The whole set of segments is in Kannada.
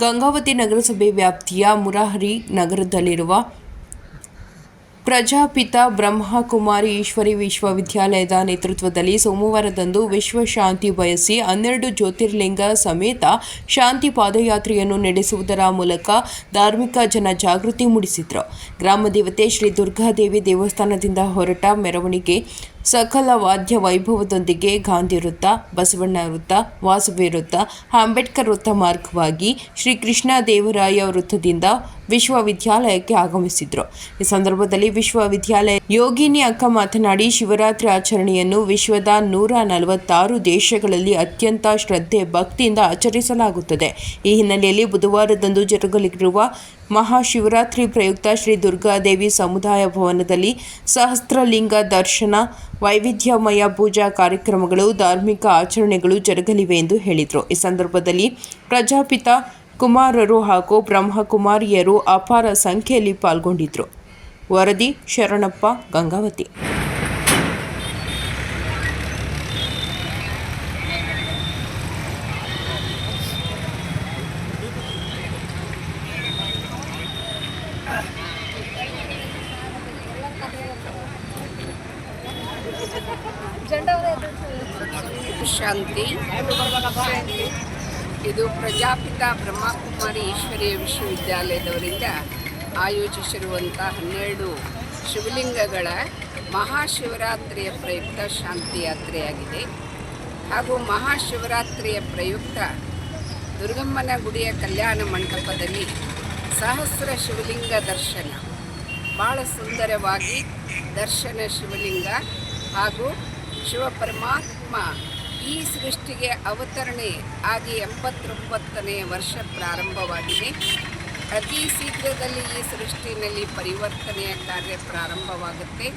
ಗಂಗಾವತಿ ನಗರಸಭೆ ವ್ಯಾಪ್ತಿಯ ಮುರಾರಿ ನಗರದಲ್ಲಿರುವ ಪ್ರಜಾಪಿತ ಬ್ರಹ್ಮಕುಮಾರಿ ಈಶ್ವರಿ ವಿಶ್ವವಿದ್ಯಾಲಯದ ನೇತೃತ್ವದಲ್ಲಿ ಸೋಮವಾರದಂದು ವಿಶ್ವ ಶಾಂತಿ ಬಯಸಿ 12 ಜ್ಯೋತಿರ್ಲಿಂಗ ಸಮೇತ ಶಾಂತಿ ಪಾದಯಾತ್ರೆಯನ್ನು ನಡೆಸುವುದರ ಮೂಲಕ ಧಾರ್ಮಿಕ ಜನಜಾಗೃತಿ ಮೂಡಿಸಿದರು. ಗ್ರಾಮ ದೇವತೆ ಶ್ರೀ ದುರ್ಗಾದೇವಿ ದೇವಸ್ಥಾನದಿಂದ ಹೊರಟ ಮೆರವಣಿಗೆ ಸಕಲ ವಾದ್ಯ ವೈಭವದೊಂದಿಗೆ ಗಾಂಧಿ ವೃತ್ತ, ಬಸವಣ್ಣ ವೃತ್ತ, ವಾಸವಿ ವೃತ್ತ, ಅಂಬೇಡ್ಕರ್ ವೃತ್ತ ಮಾರ್ಗವಾಗಿ ಶ್ರೀ ಕೃಷ್ಣ ದೇವರಾಯ ವೃತ್ತದಿಂದ ವಿಶ್ವವಿದ್ಯಾಲಯಕ್ಕೆ ಆಗಮಿಸಿದರು. ಈ ಸಂದರ್ಭದಲ್ಲಿ ವಿಶ್ವವಿದ್ಯಾಲಯ ಯೋಗಿನಿ ಅಕ್ಕ ಮಾತನಾಡಿ, ಶಿವರಾತ್ರಿ ಆಚರಣೆಯನ್ನು ವಿಶ್ವದ 146 ದೇಶಗಳಲ್ಲಿ ಅತ್ಯಂತ ಶ್ರದ್ಧೆ ಭಕ್ತಿಯಿಂದ ಆಚರಿಸಲಾಗುತ್ತದೆ. ಈ ಹಿನ್ನೆಲೆಯಲ್ಲಿ ಬುಧವಾರದಂದು ಜರುಗಲಿರುವ ಮಹಾಶಿವರಾತ್ರಿ ಪ್ರಯುಕ್ತ ಶ್ರೀ ದುರ್ಗಾದೇವಿ ಸಮುದಾಯ ಭವನದಲ್ಲಿ ಸಹಸ್ರಲಿಂಗ ದರ್ಶನ, ವೈವಿಧ್ಯಮಯ ಪೂಜಾ ಕಾರ್ಯಕ್ರಮಗಳು, ಧಾರ್ಮಿಕ ಆಚರಣೆಗಳು ಜರುಗಲಿವೆ ಎಂದು ಹೇಳಿದರು. ಈ ಸಂದರ್ಭದಲ್ಲಿ ಪ್ರಜಾಪಿತ ಕುಮಾರರು ಹಾಗೂ ಬ್ರಹ್ಮಕುಮಾರಿಯರು ಅಪಾರ ಸಂಖ್ಯೆಯಲ್ಲಿ ಪಾಲ್ಗೊಂಡಿದ್ದರು. ವರದಿ ಶರಣಪ್ಪ, ಗಂಗಾವತಿ. ಶಾಂತಿ. ಇದು ಪ್ರಜಾಪಿತ ಬ್ರಹ್ಮಕುಮಾರಿ ಈಶ್ವರೀಯ ವಿಶ್ವವಿದ್ಯಾಲಯದವರಿಂದ ಆಯೋಜಿಸಿರುವಂಥ 12 ಶಿವಲಿಂಗಗಳ ಮಹಾಶಿವರಾತ್ರಿಯ ಪ್ರಯುಕ್ತ ಶಾಂತಿ ಯಾತ್ರೆಯಾಗಿದೆ. ಹಾಗೂ ಮಹಾಶಿವರಾತ್ರಿಯ ಪ್ರಯುಕ್ತ ದುರ್ಗಮ್ಮನ ಗುಡಿಯ ಕಲ್ಯಾಣ ಮಂಟಪದಲ್ಲಿ ಸಹಸ್ರ ಶಿವಲಿಂಗ ದರ್ಶನ, ಭಾಳ ಸುಂದರವಾಗಿ ದರ್ಶನ ಶಿವಲಿಂಗ ಹಾಗೂ ಶಿವ ಪರಮಾತ್ಮ ಈ ಸೃಷ್ಟಿಗೆ ಅವತರಣೆ ಆಗಿ 89ನೇ ವರ್ಷ ಪ್ರಾರಂಭವಾಗಿದೆ. ಅತಿ ಶೀಘ್ರದಲ್ಲಿ ಈ ಸೃಷ್ಟಿನಲ್ಲಿ ಪರಿವರ್ತನೆಯ ಕಾರ್ಯ ಪ್ರಾರಂಭವಾಗುತ್ತೆ.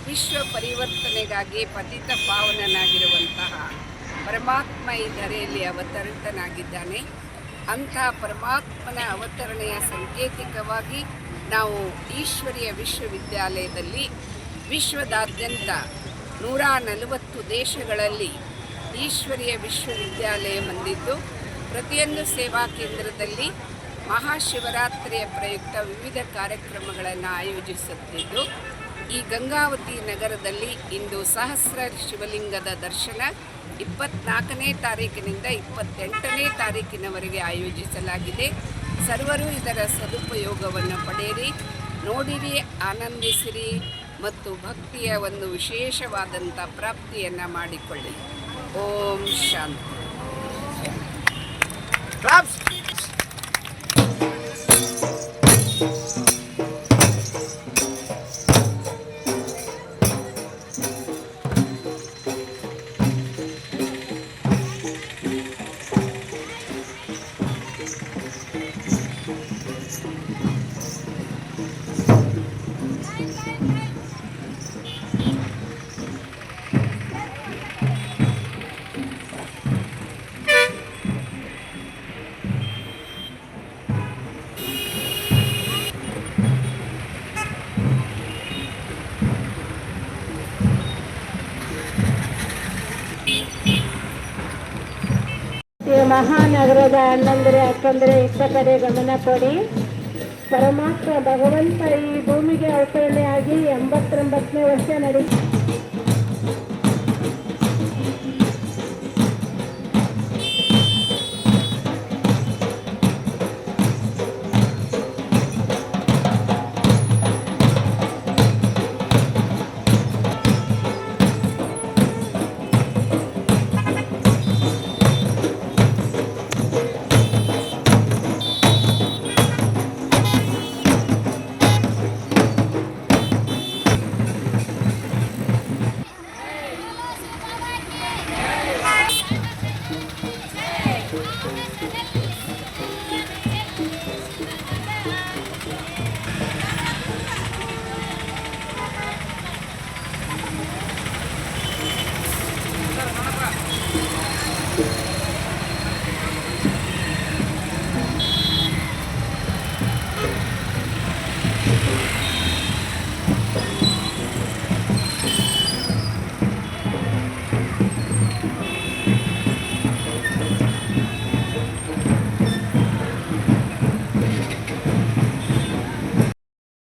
ವಿಶ್ವ ಪರಿವರ್ತನೆಗಾಗಿ ಪತಿತ ಪಾವನನಾಗಿರುವಂತಹ ಪರಮಾತ್ಮ ಈ ಧರೆಯಲ್ಲಿ ಅವತರಿತನಾಗಿದ್ದಾನೆ. ಅಂಥ ಪರಮಾತ್ಮನ ಅವತರಣೆಯ ಸಂಕೇತಿಕವಾಗಿ ನಾವು ಈಶ್ವರೀಯ ವಿಶ್ವವಿದ್ಯಾಲಯದಲ್ಲಿ ವಿಶ್ವದಾದ್ಯಂತ 140 ದೇಶಗಳಲ್ಲಿ ಈಶ್ವರೀಯ ವಿಶ್ವವಿದ್ಯಾಲಯ ಹೊಂದಿದ್ದು, ಪ್ರತಿಯೊಂದು ಸೇವಾ ಕೇಂದ್ರದಲ್ಲಿ ಮಹಾಶಿವರಾತ್ರಿಯ ಪ್ರಯುಕ್ತ ವಿವಿಧ ಕಾರ್ಯಕ್ರಮಗಳನ್ನು ಆಯೋಜಿಸುತ್ತಿದ್ದು, ಈ ಗಂಗಾವತಿ ನಗರದಲ್ಲಿ ಇಂದು ಸಹಸ್ರ ಶಿವಲಿಂಗದ ದರ್ಶನ 24ನೇ ತಾರೀಕಿನಿಂದ 28ನೇ ತಾರೀಕಿನವರೆಗೆ ಆಯೋಜಿಸಲಾಗಿದೆ. ಸರ್ವರು ಇದರ ಸದುಪಯೋಗವನ್ನು ಪಡೆಯಿರಿ, ನೋಡಿರಿ, ಆನಂದಿಸಿರಿ ಮತ್ತು ಭಕ್ತಿಯ ಒಂದು ವಿಶೇಷವಾದಂಥ ಪ್ರಾಪ್ತಿಯನ್ನು ಮಾಡಿಕೊಳ್ಳಿ. ಓಂ ಶಾಂತಿ. ಮಹಾನಗರದ ಅಣ್ಣಂದರೆ ಅಕ್ಕಂದರೆ ಇಷ್ಟ ಕಡೆ ಗಮನ ಕೊಡಿ. ಪರಮಾತ್ಮ ಭಗವಂತ ಈ ಭೂಮಿಗೆ ಅವತರಣೆಯಾಗಿ 89ನೇ ವರ್ಷ ನಡೀ